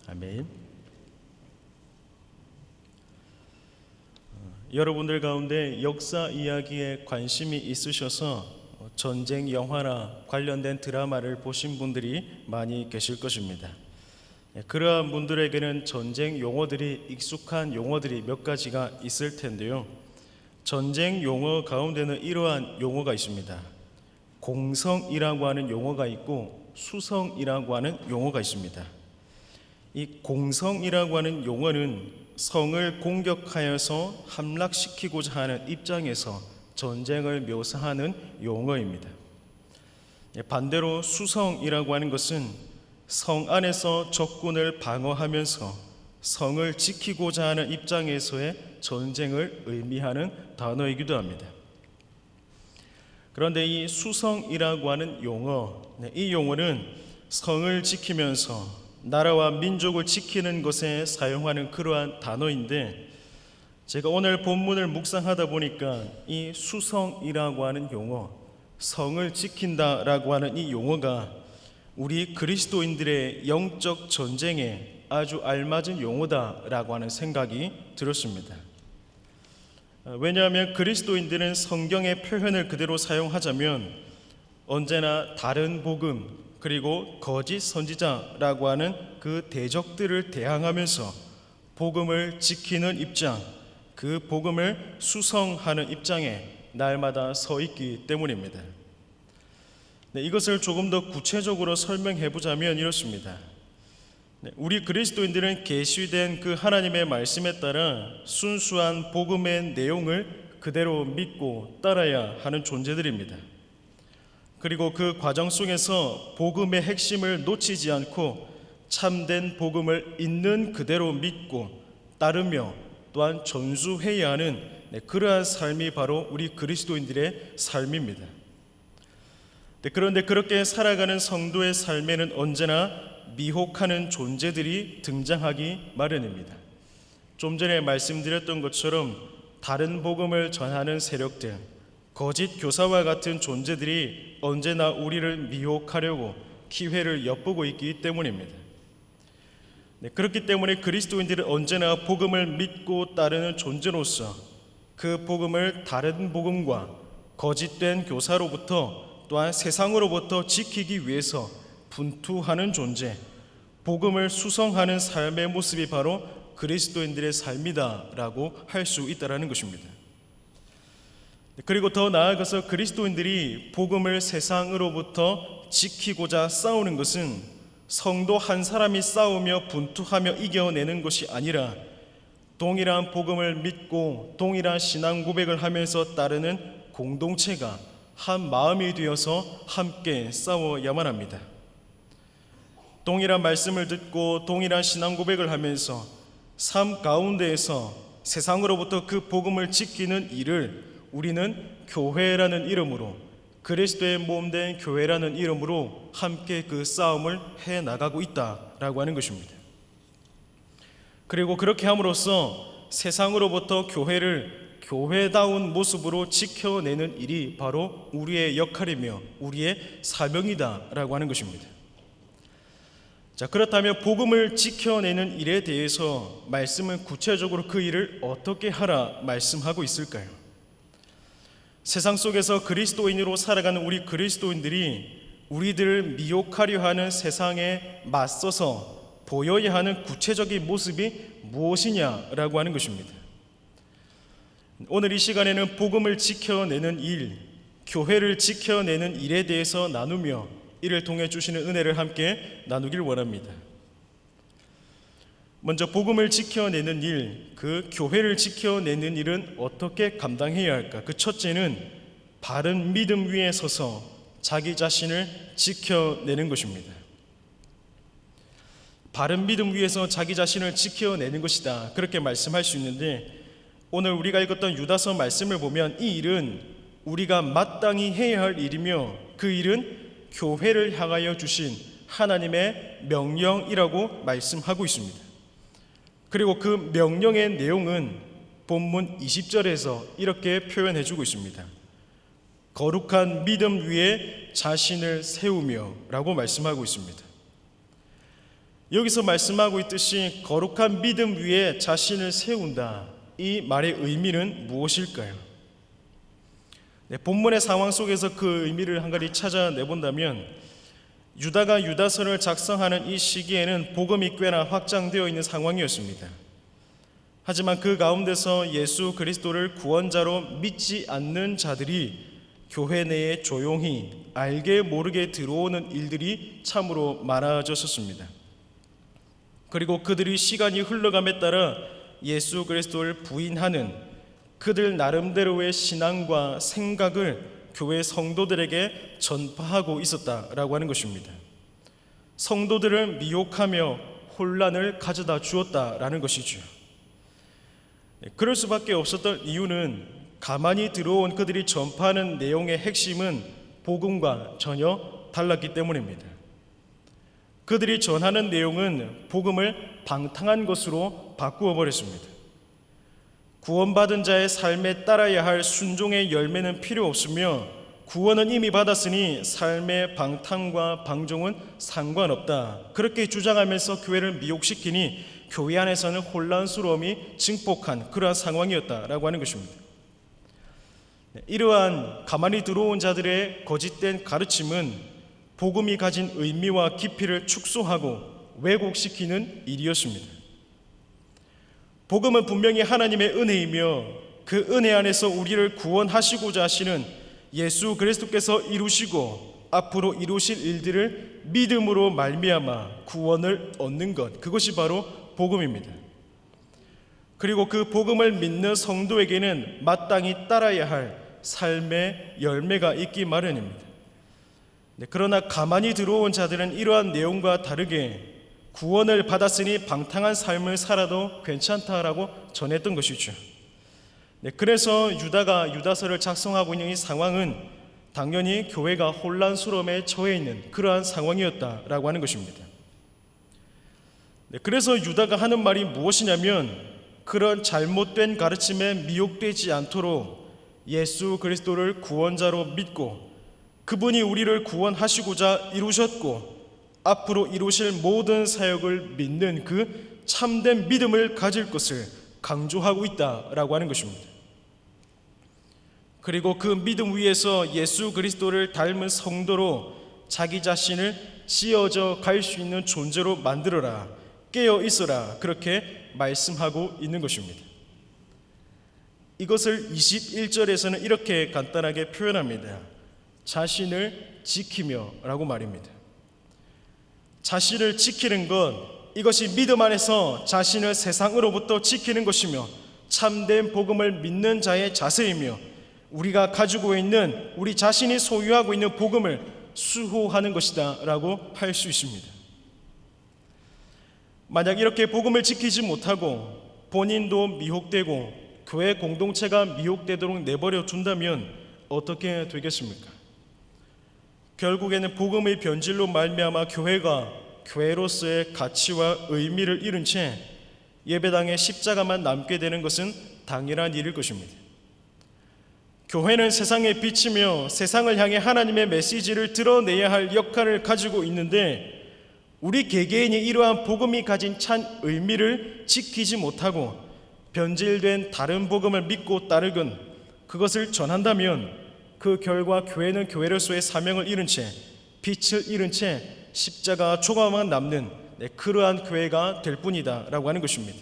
아멘. 여러분들 가운데 역사 이야기에 관심이 있으셔서 전쟁 영화나 관련된 드라마를 보신 분들이 많이 계실 것입니다. 그러한 분들에게는 전쟁 용어들이 익숙한 용어들이 몇 가지가 있을 텐데요. 전쟁 용어 가운데는 이러한 용어가 있습니다. 공성이라고 하는 용어가 있고 수성이라고 하는 용어가 있습니다. 이 공성이라고 하는 용어는 성을 공격하여서 함락시키고자 하는 입장에서 전쟁을 묘사하는 용어입니다. 반대로 수성이라고 하는 것은 성 안에서 적군을 방어하면서 성을 지키고자 하는 입장에서의 전쟁을 의미하는 단어이기도 합니다. 그런데 이 수성이라고 하는 용어, 이 용어는 성을 지키면서 나라와 민족을 지키는 것에 사용하는 그러한 단어인데, 제가 오늘 본문을 묵상하다 보니까 이 수성이라고 하는 용어, 성을 지킨다라고 하는 이 용어가 우리 그리스도인들의 영적 전쟁에 아주 알맞은 용어다라고 하는 생각이 들었습니다. 왜냐하면 그리스도인들은 성경의 표현을 그대로 사용하자면 언제나 다른 복음 그리고 거짓 선지자라고 하는 그 대적들을 대항하면서 복음을 지키는 입장, 그 복음을 수성하는 입장에 날마다 서 있기 때문입니다. 이것을 조금 더 구체적으로 설명해 보자면 이렇습니다. 우리 그리스도인들은 계시된 그 하나님의 말씀에 따라 순수한 복음의 내용을 그대로 믿고 따라야 하는 존재들입니다. 그리고 그 과정 속에서 복음의 핵심을 놓치지 않고 참된 복음을 있는 그대로 믿고 따르며 또한 전수해야 하는 그러한 삶이 바로 우리 그리스도인들의 삶입니다. 그런데 그렇게 살아가는 성도의 삶에는 언제나 미혹하는 존재들이 등장하기 마련입니다. 좀 전에 말씀드렸던 것처럼 다른 복음을 전하는 세력들, 거짓 교사와 같은 존재들이 언제나 우리를 미혹하려고 기회를 엿보고 있기 때문입니다. 그렇기 때문에 그리스도인들은 언제나 복음을 믿고 따르는 존재로서 그 복음을 다른 복음과 거짓된 교사로부터 또한 세상으로부터 지키기 위해서 분투하는 존재, 복음을 수성하는 삶의 모습이 바로 그리스도인들의 삶이다라고 할 수 있다는 것입니다. 그리고 더 나아가서 그리스도인들이 복음을 세상으로부터 지키고자 싸우는 것은 성도 한 사람이 싸우며 분투하며 이겨내는 것이 아니라 동일한 복음을 믿고 동일한 신앙 고백을 하면서 따르는 공동체가 한 마음이 되어서 함께 싸워야만 합니다. 동일한 말씀을 듣고 동일한 신앙 고백을 하면서 삶 가운데에서 세상으로부터 그 복음을 지키는 일을 우리는 교회라는 이름으로, 그리스도의 몸된 교회라는 이름으로 함께 그 싸움을 해나가고 있다라고 하는 것입니다. 그리고 그렇게 함으로써 세상으로부터 교회를 교회다운 모습으로 지켜내는 일이 바로 우리의 역할이며 우리의 사명이다라고 하는 것입니다. 자, 그렇다면 복음을 지켜내는 일에 대해서 말씀은 구체적으로 그 일을 어떻게 하라 말씀하고 있을까요? 세상 속에서 그리스도인으로 살아가는 우리 그리스도인들이 우리들을 미혹하려 하는 세상에 맞서서 보여야 하는 구체적인 모습이 무엇이냐라고 하는 것입니다. 오늘 이 시간에는 복음을 지켜내는 일, 교회를 지켜내는 일에 대해서 나누며 이를 통해 주시는 은혜를 함께 나누길 원합니다. 먼저 복음을 지켜내는 일, 그 교회를 지켜내는 일은 어떻게 감당해야 할까? 그 첫째는 바른 믿음 위에 서서 자기 자신을 지켜내는 것입니다. 바른 믿음 위에서 자기 자신을 지켜내는 것이다, 그렇게 말씀할 수 있는데, 오늘 우리가 읽었던 유다서 말씀을 보면 이 일은 우리가 마땅히 해야 할 일이며 그 일은 교회를 향하여 주신 하나님의 명령이라고 말씀하고 있습니다. 그리고 그 명령의 내용은 본문 20절에서 이렇게 표현해 주고 있습니다. 거룩한 믿음 위에 자신을 세우며 라고 말씀하고 있습니다. 여기서 말씀하고 있듯이 거룩한 믿음 위에 자신을 세운다. 이 말의 의미는 무엇일까요? 본문의 상황 속에서 그 의미를 한 가지 찾아내본다면, 유다가 유다서를 작성하는 이 시기에는 복음이 꽤나 확장되어 있는 상황이었습니다. 하지만 그 가운데서 예수 그리스도를 구원자로 믿지 않는 자들이 교회 내에 조용히 알게 모르게 들어오는 일들이 참으로 많아졌었습니다. 그리고 그들이 시간이 흘러감에 따라 예수 그리스도를 부인하는 그들 나름대로의 신앙과 생각을 교회 성도들에게 전파하고 있었다라고 하는 것입니다. 성도들을 미혹하며 혼란을 가져다 주었다라는 것이죠. 그럴 수밖에 없었던 이유는 가만히 들어온 그들이 전파하는 내용의 핵심은 복음과 전혀 달랐기 때문입니다. 그들이 전하는 내용은 복음을 방탕한 것으로 바꾸어 버렸습니다. 구원받은 자의 삶에 따라야 할 순종의 열매는 필요 없으며 구원은 이미 받았으니 삶의 방탕과 방종은 상관없다. 그렇게 주장하면서 교회를 미혹시키니 교회 안에서는 혼란스러움이 증폭한 그러한 상황이었다라고 하는 것입니다. 이러한 가만히 들어온 자들의 거짓된 가르침은 복음이 가진 의미와 깊이를 축소하고 왜곡시키는 일이었습니다. 복음은 분명히 하나님의 은혜이며 그 은혜 안에서 우리를 구원하시고자 하시는 예수 그리스도께서 이루시고 앞으로 이루실 일들을 믿음으로 말미암아 구원을 얻는 것, 그것이 바로 복음입니다. 그리고 그 복음을 믿는 성도에게는 마땅히 따라야 할 삶의 열매가 있기 마련입니다. 그러나 가만히 들어온 자들은 이러한 내용과 다르게 구원을 받았으니 방탕한 삶을 살아도 괜찮다라고 전했던 것이죠. 그래서 유다가 유다서를 작성하고 있는 이 상황은 당연히 교회가 혼란스러움에 처해 있는 그러한 상황이었다라고 하는 것입니다. 그래서 유다가 하는 말이 무엇이냐면, 그런 잘못된 가르침에 미혹되지 않도록 예수 그리스도를 구원자로 믿고 그분이 우리를 구원하시고자 이루셨고 앞으로 이루실 모든 사역을 믿는 그 참된 믿음을 가질 것을 강조하고 있다라고 하는 것입니다. 그리고 그 믿음 위에서 예수 그리스도를 닮은 성도로 자기 자신을 씌어져 갈 수 있는 존재로 만들어라, 깨어 있어라, 그렇게 말씀하고 있는 것입니다. 이것을 21절에서는 이렇게 간단하게 표현합니다. 자신을 지키며 라고 말입니다. 자신을 지키는 것, 이것이 믿음 안에서 자신을 세상으로부터 지키는 것이며 참된 복음을 믿는 자의 자세이며 우리가 가지고 있는, 우리 자신이 소유하고 있는 복음을 수호하는 것이다 라고 할 수 있습니다. 만약 이렇게 복음을 지키지 못하고 본인도 미혹되고 교회 공동체가 미혹되도록 내버려 둔다면 어떻게 되겠습니까? 결국에는 복음의 변질로 말미암아 교회가 교회로서의 가치와 의미를 잃은 채 예배당에 십자가만 남게 되는 것은 당연한 일일 것입니다. 교회는 세상의 빛이며 세상을 향해 하나님의 메시지를 드러내야 할 역할을 가지고 있는데 우리 개개인이 이러한 복음이 가진 찬 의미를 지키지 못하고 변질된 다른 복음을 믿고 따르건 그것을 전한다면 그 결과 교회는 교회로서의 사명을 잃은 채, 빛을 잃은 채 십자가 조각만 남는 그러한 교회가 될 뿐이다 라고 하는 것입니다.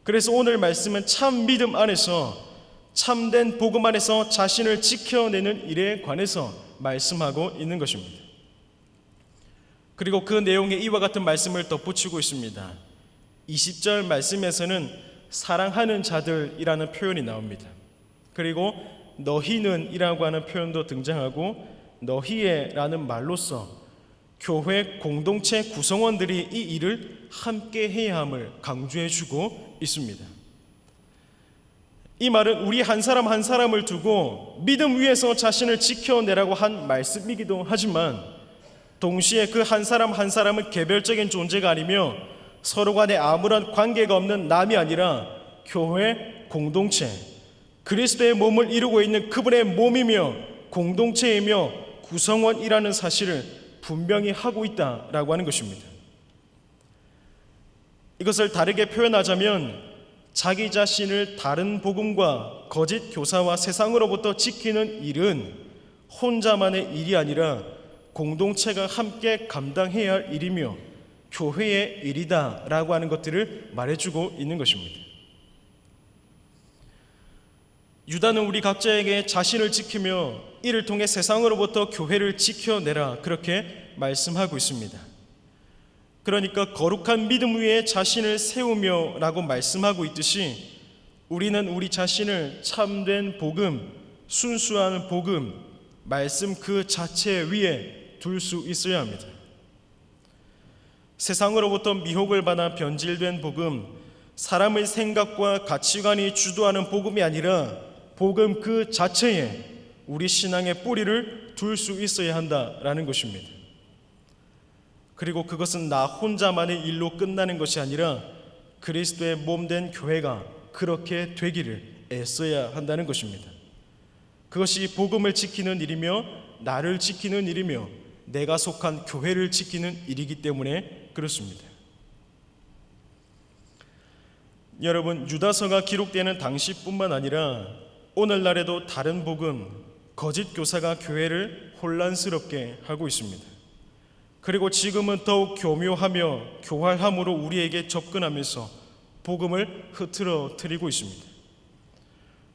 그래서 오늘 말씀은 참 믿음 안에서, 참된 복음 안에서 자신을 지켜내는 일에 관해서 말씀하고 있는 것입니다. 그리고 그 내용에 이와 같은 말씀을 덧붙이고 있습니다. 20절 말씀에서는 사랑하는 자들이라는 표현이 나옵니다. 그리고 너희는 이라고 하는 표현도 등장하고 너희의라는 말로써 교회 공동체 구성원들이 이 일을 함께 해야 함을 강조해주고 있습니다. 이 말은 우리 한 사람 한 사람을 두고 믿음 위에서 자신을 지켜내라고 한 말씀이기도 하지만 동시에 그 한 사람 한 사람은 개별적인 존재가 아니며 서로 간에 아무런 관계가 없는 남이 아니라 교회 공동체, 그리스도의 몸을 이루고 있는 그분의 몸이며 공동체이며 구성원이라는 사실을 분명히 하고 있다라고 하는 것입니다. 이것을 다르게 표현하자면 자기 자신을 다른 복음과 거짓 교사와 세상으로부터 지키는 일은 혼자만의 일이 아니라 공동체가 함께 감당해야 할 일이며 교회의 일이다라고 하는 것들을 말해주고 있는 것입니다. 유다는 우리 각자에게 자신을 지키며 이를 통해 세상으로부터 교회를 지켜내라, 그렇게 말씀하고 있습니다. 그러니까 거룩한 믿음 위에 자신을 세우며 라고 말씀하고 있듯이 우리는 우리 자신을 참된 복음, 순수한 복음, 말씀 그 자체 위에 둘 수 있어야 합니다. 세상으로부터 미혹을 받아 변질된 복음, 사람의 생각과 가치관이 주도하는 복음이 아니라 복음 그 자체에 우리 신앙의 뿌리를 둘 수 있어야 한다라는 것입니다. 그리고 그것은 나 혼자만의 일로 끝나는 것이 아니라 그리스도의 몸된 교회가 그렇게 되기를 애써야 한다는 것입니다. 그것이 복음을 지키는 일이며 나를 지키는 일이며 내가 속한 교회를 지키는 일이기 때문에 그렇습니다. 여러분, 유다서가 기록되는 당시뿐만 아니라 오늘날에도 다른 복음, 거짓 교사가 교회를 혼란스럽게 하고 있습니다. 그리고 지금은 더욱 교묘하며 교활함으로 우리에게 접근하면서 복음을 흐트러뜨리고 있습니다.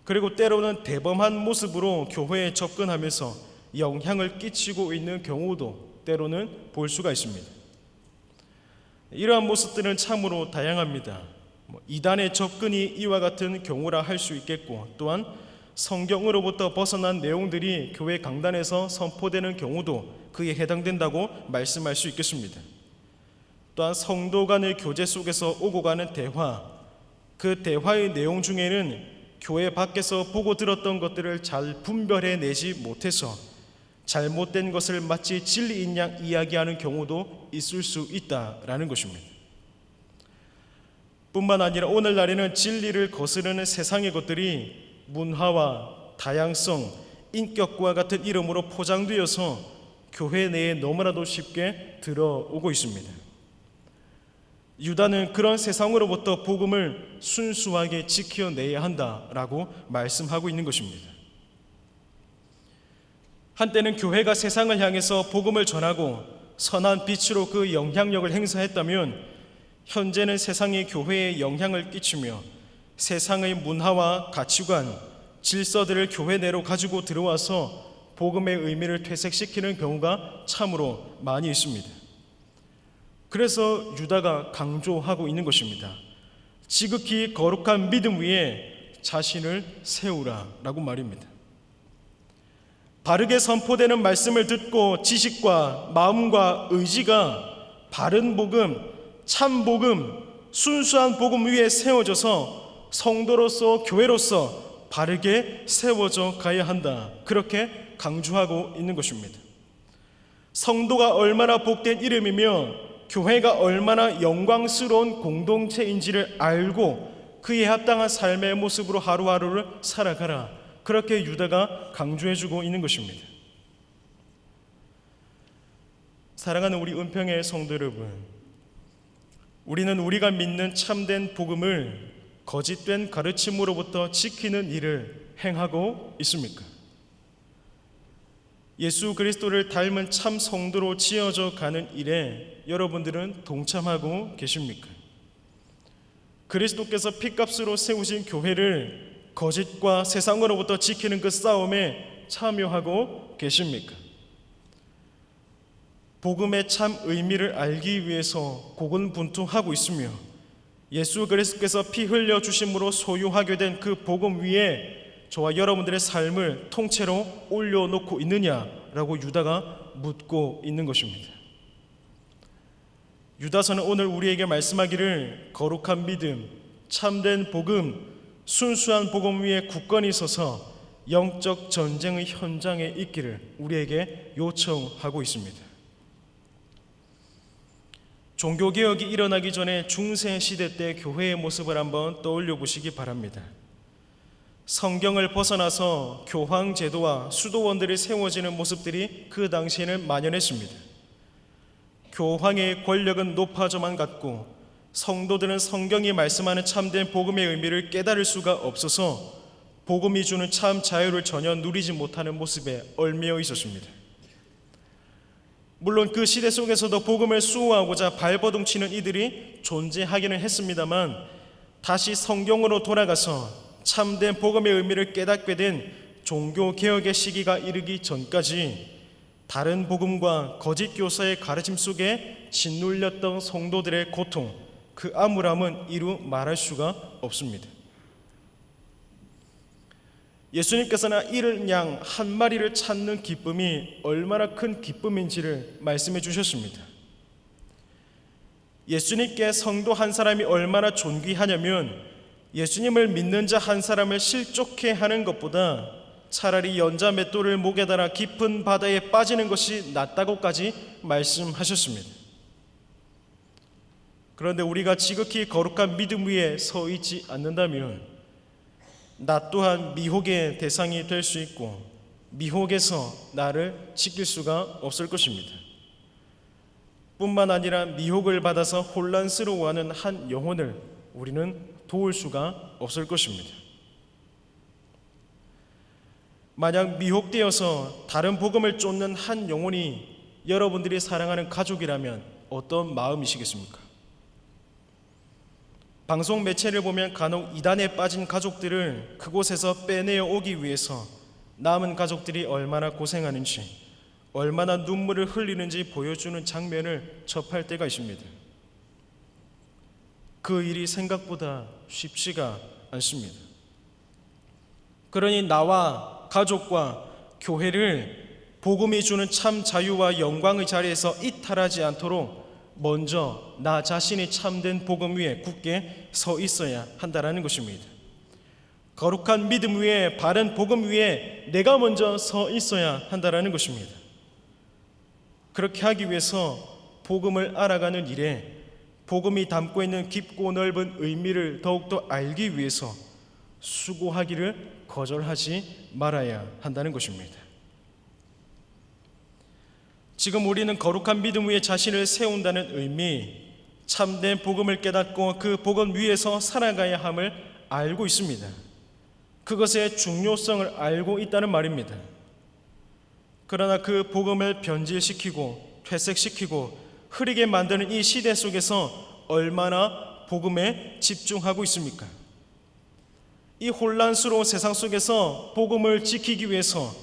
그리고 때로는 대범한 모습으로 교회에 접근하면서 영향을 끼치고 있는 경우도 때로는 볼 수가 있습니다. 이러한 모습들은 참으로 다양합니다. 이단의 접근이 이와 같은 경우라 할 수 있겠고, 또한 성경으로부터 벗어난 내용들이 교회 강단에서 선포되는 경우도 그에 해당된다고 말씀할 수 있겠습니다. 또한 성도 간의 교제 속에서 오고 가는 대화, 그 대화의 내용 중에는 교회 밖에서 보고 들었던 것들을 잘 분별해내지 못해서 잘못된 것을 마치 진리인 양 이야기하는 경우도 있을 수 있다라는 것입니다. 뿐만 아니라 오늘날에는 진리를 거스르는 세상의 것들이 문화와 다양성, 인격과 같은 이름으로 포장되어서 교회 내에 너무나도 쉽게 들어오고 있습니다. 유다는 그런 세상으로부터 복음을 순수하게 지켜내야 한다라고 말씀하고 있는 것입니다. 한때는 교회가 세상을 향해서 복음을 전하고 선한 빛으로 그 영향력을 행사했다면 현재는 세상이 교회에 영향을 끼치며 세상의 문화와 가치관, 질서들을 교회 내로 가지고 들어와서 복음의 의미를 퇴색시키는 경우가 참으로 많이 있습니다. 그래서 유다가 강조하고 있는 것입니다. 지극히 거룩한 믿음 위에 자신을 세우라 라고 말입니다. 바르게 선포되는 말씀을 듣고 지식과 마음과 의지가 바른 복음, 참 복음, 순수한 복음 위에 세워져서 성도로서 교회로서 바르게 세워져 가야 한다, 그렇게 강조하고 있는 것입니다. 성도가 얼마나 복된 이름이며 교회가 얼마나 영광스러운 공동체인지를 알고 그에 합당한 삶의 모습으로 하루하루를 살아가라, 그렇게 유다가 강조해주고 있는 것입니다. 사랑하는 우리 은평의 성도 여러분, 우리는 우리가 믿는 참된 복음을 거짓된 가르침으로부터 지키는 일을 행하고 있습니까? 예수 그리스도를 닮은 참 성도로 지어져 가는 일에 여러분들은 동참하고 계십니까? 그리스도께서 핏값으로 세우신 교회를 거짓과 세상으로부터 지키는 그 싸움에 참여하고 계십니까? 복음의 참 의미를 알기 위해서 고군분투하고 있으며 예수 그리스도께서 피 흘려 주심으로 소유하게 된 그 복음 위에 저와 여러분들의 삶을 통째로 올려놓고 있느냐라고 유다가 묻고 있는 것입니다. 유다서는 오늘 우리에게 말씀하기를 거룩한 믿음, 참된 복음, 순수한 복음 위에 굳건히 서서 영적 전쟁의 현장에 있기를 우리에게 요청하고 있습니다. 종교개혁이 일어나기 전에 중세시대 때 교회의 모습을 한번 떠올려 보시기 바랍니다. 성경을 벗어나서 교황제도와 수도원들이 세워지는 모습들이 그 당시에는 만연했습니다. 교황의 권력은 높아져만 갔고 성도들은 성경이 말씀하는 참된 복음의 의미를 깨달을 수가 없어서 복음이 주는 참 자유를 전혀 누리지 못하는 모습에 얽매여 있었습니다. 물론 그 시대 속에서도 복음을 수호하고자 발버둥치는 이들이 존재하기는 했습니다만, 다시 성경으로 돌아가서 참된 복음의 의미를 깨닫게 된 종교개혁의 시기가 이르기 전까지 다른 복음과 거짓 교사의 가르침 속에 짓눌렸던 성도들의 고통, 그 암울함은 이루 말할 수가 없습니다. 예수님께서는 잃은 양 한 마리를 찾는 기쁨이 얼마나 큰 기쁨인지를 말씀해 주셨습니다. 예수님께 성도 한 사람이 얼마나 존귀하냐면, 예수님을 믿는 자 한 사람을 실족해 하는 것보다 차라리 연자 맷돌을 목에 달아 깊은 바다에 빠지는 것이 낫다고까지 말씀하셨습니다. 그런데 우리가 지극히 거룩한 믿음 위에 서 있지 않는다면 나 또한 미혹의 대상이 될 수 있고 미혹에서 나를 지킬 수가 없을 것입니다. 뿐만 아니라 미혹을 받아서 혼란스러워하는 한 영혼을 우리는 도울 수가 없을 것입니다. 만약 미혹되어서 다른 복음을 쫓는 한 영혼이 여러분들이 사랑하는 가족이라면 어떤 마음이시겠습니까? 방송 매체를 보면 간혹 이단에 빠진 가족들을 그곳에서 빼내어 오기 위해서 남은 가족들이 얼마나 고생하는지, 얼마나 눈물을 흘리는지 보여주는 장면을 접할 때가 있습니다. 그 일이 생각보다 쉽지가 않습니다. 그러니 나와 가족과 교회를 복음이 주는 참 자유와 영광의 자리에서 이탈하지 않도록 먼저 나 자신이 참된 복음 위에 굳게 서 있어야 한다는 것입니다. 거룩한 믿음 위에, 바른 복음 위에 내가 먼저 서 있어야 한다는 것입니다. 그렇게 하기 위해서 복음을 알아가는 일에 복음이 담고 있는 깊고 넓은 의미를 더욱더 알기 위해서 수고하기를 거절하지 말아야 한다는 것입니다. 지금 우리는 거룩한 믿음 위에 자신을 세운다는 의미, 참된 복음을 깨닫고 그 복음 위에서 살아가야 함을 알고 있습니다. 그것의 중요성을 알고 있다는 말입니다. 그러나 그 복음을 변질시키고 퇴색시키고 흐리게 만드는 이 시대 속에서 얼마나 복음에 집중하고 있습니까? 이 혼란스러운 세상 속에서 복음을 지키기 위해서,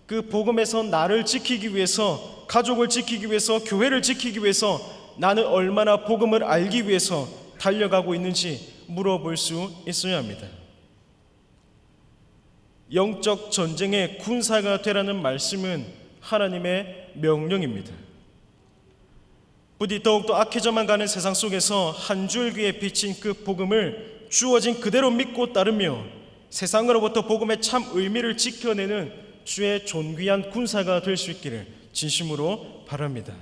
그 복음에서 나를 지키기 위해서, 가족을 지키기 위해서, 교회를 지키기 위해서 나는 얼마나 복음을 알기 위해서 달려가고 있는지 물어볼 수 있어야 합니다. 영적 전쟁의 군사가 되라는 말씀은 하나님의 명령입니다. 부디 더욱더 악해져만 가는 세상 속에서 한 줄기에 비친 그 복음을 주어진 그대로 믿고 따르며 세상으로부터 복음의 참 의미를 지켜내는 주의 존귀한 군사가 될 수 있기를 진심으로 바랍니다.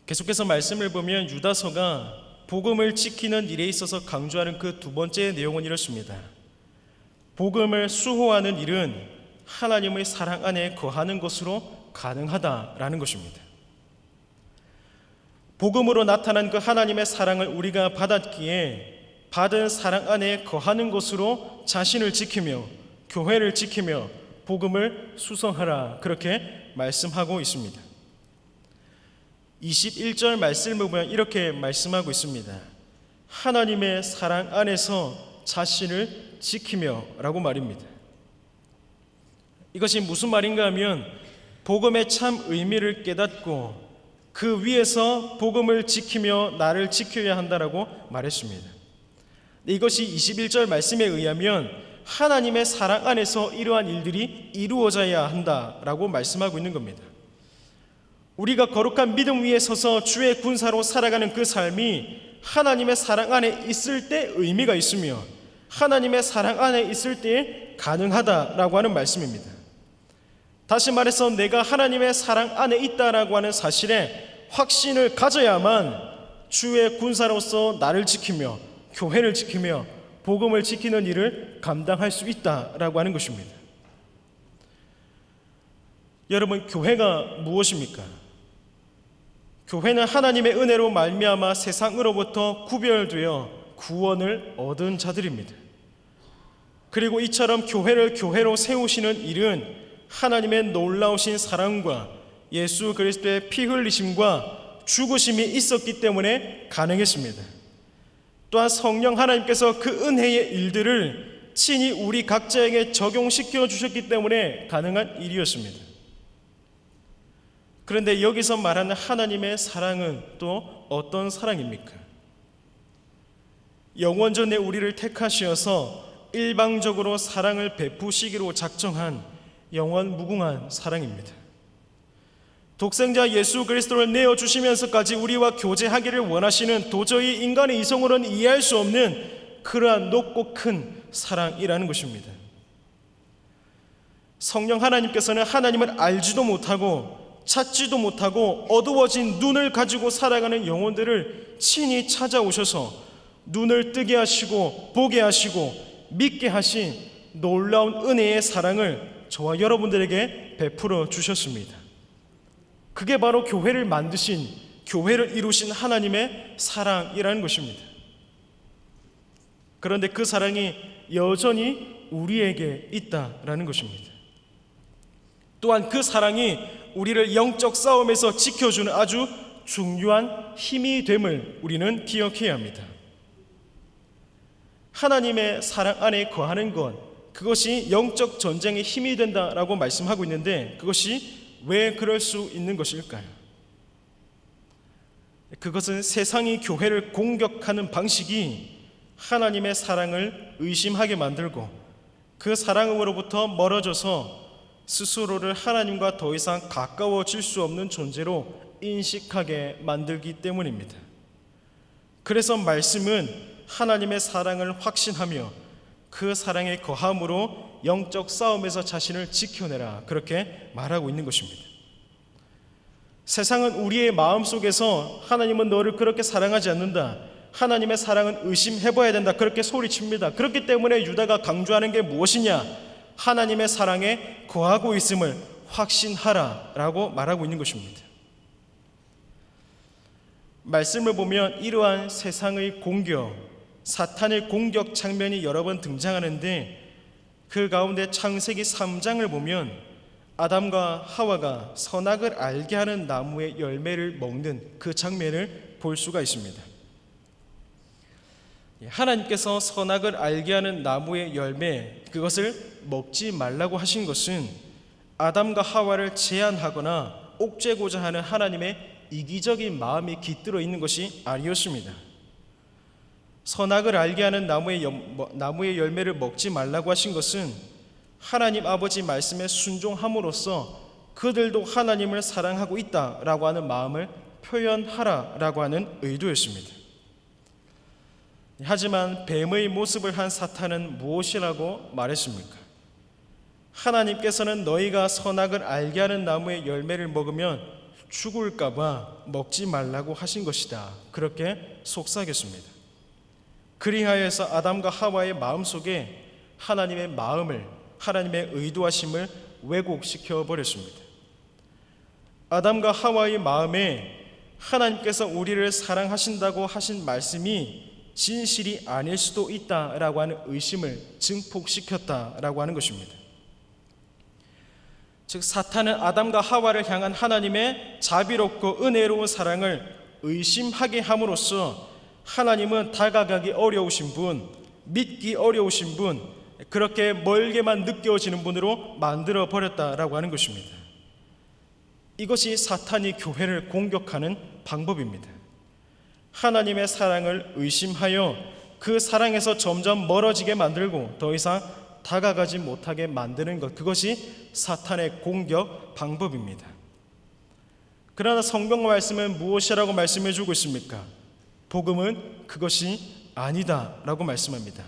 계속해서 말씀을 보면 유다서가 복음을 지키는 일에 있어서 강조하는 그 두 번째 내용은 이렇습니다. 복음을 수호하는 일은 하나님의 사랑 안에 거하는 것으로 가능하다라는 것입니다. 복음으로 나타난 그 하나님의 사랑을 우리가 받았기에 받은 사랑 안에 거하는 것으로 자신을 지키며 교회를 지키며 복음을 수성하라, 그렇게 말씀하고 있습니다. 21절 말씀을 보면 이렇게 말씀하고 있습니다. 하나님의 사랑 안에서 자신을 지키며 라고 말입니다. 이것이 무슨 말인가 하면 복음의 참 의미를 깨닫고 그 위에서 복음을 지키며 나를 지켜야 한다라고 말했습니다. 이것이 21절 말씀에 의하면 하나님의 사랑 안에서 이러한 일들이 이루어져야 한다라고 말씀하고 있는 겁니다. 우리가 거룩한 믿음 위에 서서 주의 군사로 살아가는 그 삶이 하나님의 사랑 안에 있을 때 의미가 있으며 하나님의 사랑 안에 있을 때 가능하다라고 하는 말씀입니다. 다시 말해서 내가 하나님의 사랑 안에 있다라고 하는 사실에 확신을 가져야만 주의 군사로서 나를 지키며 교회를 지키며 복음을 지키는 일을 감당할 수 있다라고 하는 것입니다. 여러분, 교회가 무엇입니까? 교회는 하나님의 은혜로 말미암아 세상으로부터 구별되어 구원을 얻은 자들입니다. 그리고 이처럼 교회를 교회로 세우시는 일은 하나님의 놀라우신 사랑과 예수 그리스도의 피 흘리심과 죽으심이 있었기 때문에 가능했습니다. 또한 성령 하나님께서 그 은혜의 일들을 친히 우리 각자에게 적용시켜 주셨기 때문에 가능한 일이었습니다. 그런데 여기서 말하는 하나님의 사랑은 또 어떤 사랑입니까? 영원전에 우리를 택하시어서 일방적으로 사랑을 베푸시기로 작정한 영원 무궁한 사랑입니다. 독생자 예수 그리스도를 내어주시면서까지 우리와 교제하기를 원하시는 도저히 인간의 이성으로는 이해할 수 없는 그러한 높고 큰 사랑이라는 것입니다. 성령 하나님께서는 하나님을 알지도 못하고 찾지도 못하고 어두워진 눈을 가지고 살아가는 영혼들을 친히 찾아오셔서 눈을 뜨게 하시고 보게 하시고 믿게 하신 놀라운 은혜의 사랑을 저와 여러분들에게 베풀어 주셨습니다. 그게 바로 교회를 만드신, 교회를 이루신 하나님의 사랑이라는 것입니다. 그런데 그 사랑이 여전히 우리에게 있다라는 것입니다. 또한 그 사랑이 우리를 영적 싸움에서 지켜주는 아주 중요한 힘이 됨을 우리는 기억해야 합니다. 하나님의 사랑 안에 거하는 것, 그것이 영적 전쟁의 힘이 된다라고 말씀하고 있는데 그것이 왜 그럴 수 있는 것일까요? 그것은 세상이 교회를 공격하는 방식이 하나님의 사랑을 의심하게 만들고 그 사랑으로부터 멀어져서 스스로를 하나님과 더 이상 가까워질 수 없는 존재로 인식하게 만들기 때문입니다. 그래서 말씀은 하나님의 사랑을 확신하며 그 사랑의 거함으로 영적 싸움에서 자신을 지켜내라, 그렇게 말하고 있는 것입니다. 세상은 우리의 마음속에서 하나님은 너를 그렇게 사랑하지 않는다, 하나님의 사랑은 의심해봐야 된다, 그렇게 소리칩니다. 그렇기 때문에 유다가 강조하는 게 무엇이냐? 하나님의 사랑에 거하고 있음을 확신하라 라고 말하고 있는 것입니다. 말씀을 보면 이러한 세상의 공격, 사탄의 공격 장면이 여러 번 등장하는데 그 가운데 창세기 3장을 보면 아담과 하와가 선악을 알게 하는 나무의 열매를 먹는 그 장면을 볼 수가 있습니다. 하나님께서 선악을 알게 하는 나무의 열매, 그것을 먹지 말라고 하신 것은 아담과 하와를 제한하거나 옥죄고자 하는 하나님의 이기적인 마음이 깃들어 있는 것이 아니었습니다. 선악을 알게 하는 나무의 열매를 먹지 말라고 하신 것은 하나님 아버지 말씀에 순종함으로써 그들도 하나님을 사랑하고 있다라고 하는 마음을 표현하라라고 하는 의도였습니다. 하지만 뱀의 모습을 한 사탄은 무엇이라고 말했습니까? 하나님께서는 너희가 선악을 알게 하는 나무의 열매를 먹으면 죽을까 봐 먹지 말라고 하신 것이다, 그렇게 속삭였습니다. 그리하여서 아담과 하와의 마음속에 하나님의 마음을, 하나님의 의도하심을 왜곡시켜 버렸습니다. 아담과 하와의 마음에 하나님께서 우리를 사랑하신다고 하신 말씀이 진실이 아닐 수도 있다라고 하는 의심을 증폭시켰다라고 하는 것입니다. 즉 사탄은 아담과 하와를 향한 하나님의 자비롭고 은혜로운 사랑을 의심하게 함으로써 하나님은 다가가기 어려우신 분, 믿기 어려우신 분, 그렇게 멀게만 느껴지는 분으로 만들어 버렸다라고 하는 것입니다. 이것이 사탄이 교회를 공격하는 방법입니다. 하나님의 사랑을 의심하여 그 사랑에서 점점 멀어지게 만들고 더 이상 다가가지 못하게 만드는 것, 그것이 사탄의 공격 방법입니다. 그러나 성경 말씀은 무엇이라고 말씀해 주고 있습니까? 복음은 그것이 아니다 라고 말씀합니다.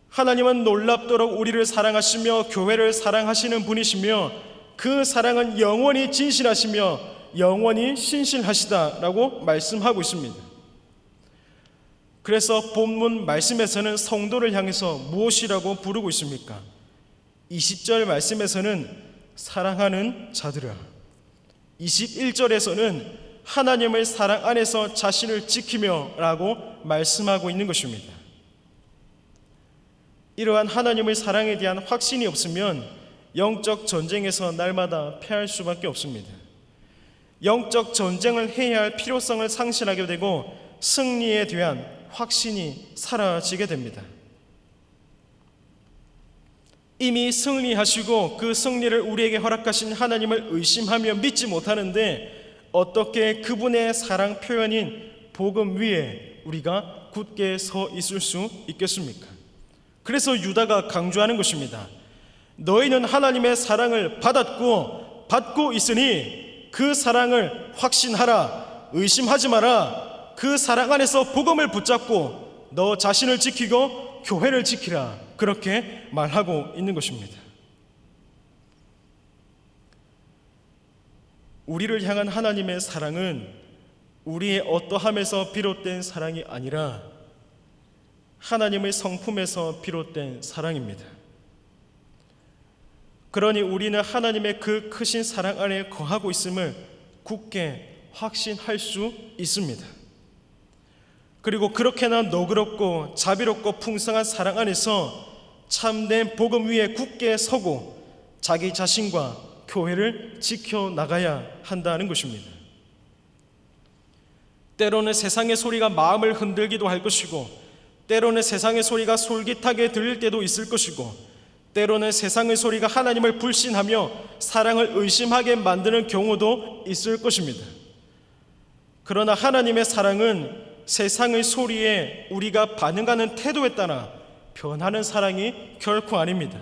하나님은 놀랍도록 우리를 사랑하시며 교회를 사랑하시는 분이시며 그 사랑은 영원히 진실하시며 영원히 신실하시다라고 말씀하고 있습니다. 그래서 본문 말씀에서는 성도를 향해서 무엇이라고 부르고 있습니까? 20절 말씀에서는 사랑하는 자들아, 21절에서는 하나님의 사랑 안에서 자신을 지키며 라고 말씀하고 있는 것입니다. 이러한 하나님의 사랑에 대한 확신이 없으면 영적 전쟁에서 날마다 패할 수밖에 없습니다. 영적 전쟁을 해야 할 필요성을 상실하게 되고 승리에 대한 확신이 사라지게 됩니다. 이미 승리하시고 그 승리를 우리에게 허락하신 하나님을 의심하며 믿지 못하는데 어떻게 그분의 사랑 표현인 복음 위에 우리가 굳게 서 있을 수 있겠습니까? 그래서 유다가 강조하는 것입니다. 너희는 하나님의 사랑을 받고 있으니 그 사랑을 확신하라. 의심하지 마라. 그 사랑 안에서 복음을 붙잡고 너 자신을 지키고 교회를 지키라. 그렇게 말하고 있는 것입니다. 우리를 향한 하나님의 사랑은 우리의 어떠함에서 비롯된 사랑이 아니라 하나님의 성품에서 비롯된 사랑입니다. 그러니 우리는 하나님의 그 크신 사랑 안에 거하고 있음을 굳게 확신할 수 있습니다. 그리고 그렇게나 너그럽고 자비롭고 풍성한 사랑 안에서 참된 복음 위에 굳게 서고 자기 자신과 교회를 지켜나가야 한다는 것입니다. 때로는 세상의 소리가 마음을 흔들기도 할 것이고, 때로는 세상의 소리가 솔깃하게 들릴 때도 있을 것이고, 때로는 세상의 소리가 하나님을 불신하며 사랑을 의심하게 만드는 경우도 있을 것입니다. 그러나 하나님의 사랑은 세상의 소리에 우리가 반응하는 태도에 따라 변하는 사랑이 결코 아닙니다.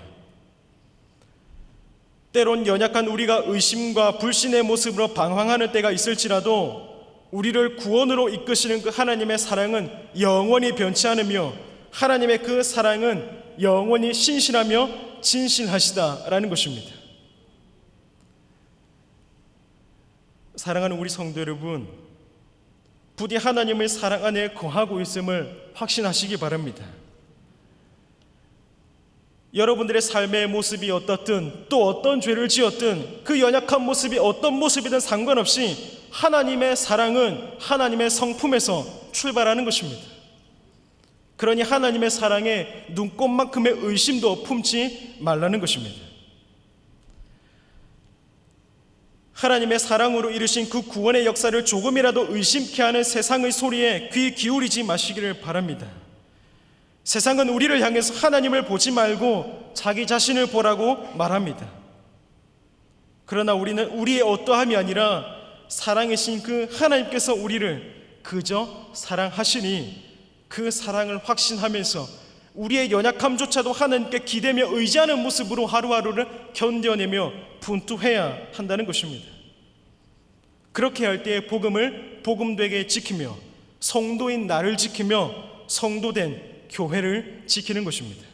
때론 연약한 우리가 의심과 불신의 모습으로 방황하는 때가 있을지라도 우리를 구원으로 이끄시는 그 하나님의 사랑은 영원히 변치 않으며 하나님의 그 사랑은 영원히 신실하며 진실하시다라는 것입니다. 사랑하는 우리 성도 여러분, 부디 하나님의 사랑 안에 거하고 있음을 확신하시기 바랍니다. 여러분들의 삶의 모습이 어떻든 또 어떤 죄를 지었든 그 연약한 모습이 어떤 모습이든 상관없이 하나님의 사랑은 하나님의 성품에서 출발하는 것입니다. 그러니 하나님의 사랑에 눈꼽만큼의 의심도 품지 말라는 것입니다. 하나님의 사랑으로 이루신 그 구원의 역사를 조금이라도 의심케 하는 세상의 소리에 귀 기울이지 마시기를 바랍니다. 세상은 우리를 향해서 하나님을 보지 말고 자기 자신을 보라고 말합니다. 그러나 우리는 우리의 어떠함이 아니라 사랑이신 그 하나님께서 우리를 그저 사랑하시니 그 사랑을 확신하면서 우리의 연약함조차도 하나님께 기대며 의지하는 모습으로 하루하루를 견뎌내며 분투해야 한다는 것입니다. 그렇게 할 때 복음을 복음되게 지키며 성도인 나를 지키며 성도된 교회를 지키는 것입니다.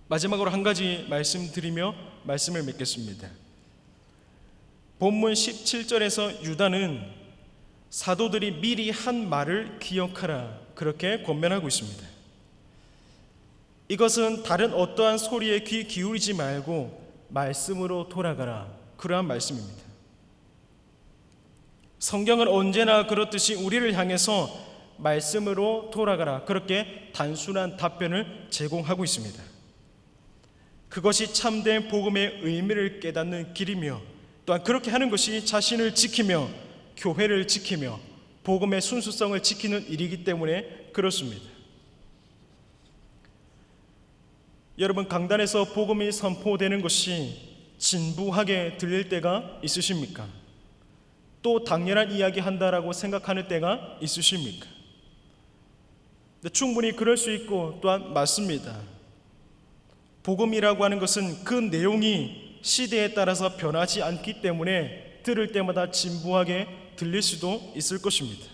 마지막으로 한 가지 말씀드리며 말씀을 맺겠습니다. 본문 17절에서 유다는 사도들이 미리 한 말을 기억하라 그렇게 권면하고 있습니다. 이것은 다른 어떠한 소리에 귀 기울이지 말고 말씀으로 돌아가라 그러한 말씀입니다. 성경은 언제나 그렇듯이 우리를 향해서 말씀으로 돌아가라 그렇게 단순한 답변을 제공하고 있습니다. 그것이 참된 복음의 의미를 깨닫는 길이며 또한 그렇게 하는 것이 자신을 지키며 교회를 지키며 복음의 순수성을 지키는 일이기 때문에 그렇습니다. 여러분, 강단에서 복음이 선포되는 것이 진부하게 들릴 때가 있으십니까? 또 당연한 이야기 한다라고 생각하는 때가 있으십니까? 충분히 그럴 수 있고 또한 맞습니다. 복음이라고 하는 것은 그 내용이 시대에 따라서 변하지 않기 때문에 들을 때마다 진부하게 들릴 수도 있을 것입니다.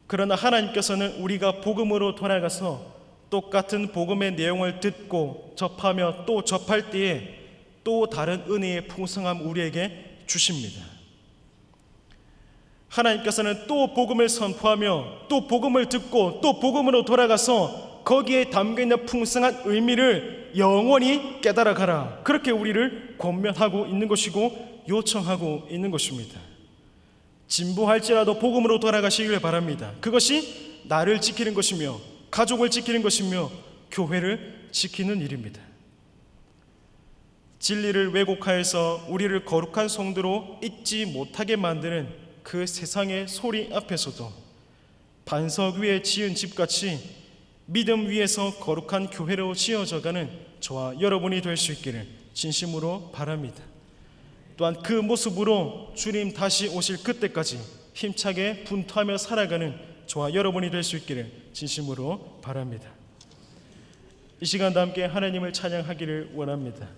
그러나 하나님께서는 우리가 복음으로 돌아가서 똑같은 복음의 내용을 듣고 접하며 또 접할 때에 또 다른 은혜의 풍성함 우리에게 주십니다. 하나님께서는 또 복음을 선포하며 또 복음을 듣고 또 복음으로 돌아가서 거기에 담겨있는 풍성한 의미를 영원히 깨달아가라, 그렇게 우리를 권면하고 있는 것이고 요청하고 있는 것입니다. 진보할지라도 복음으로 돌아가시기를 바랍니다. 그것이 나를 지키는 것이며 가족을 지키는 것이며 교회를 지키는 일입니다. 진리를 왜곡하여서 우리를 거룩한 성도로 잊지 못하게 만드는 그 세상의 소리 앞에서도 반석 위에 지은 집같이 믿음 위에서 거룩한 교회로 지어져가는 저와 여러분이 될 수 있기를 진심으로 바랍니다. 또한 그 모습으로 주님 다시 오실 그때까지 힘차게 분투하며 살아가는 저와 여러분이 될 수 있기를 진심으로 바랍니다. 이 시간도 함께 하나님을 찬양하기를 원합니다.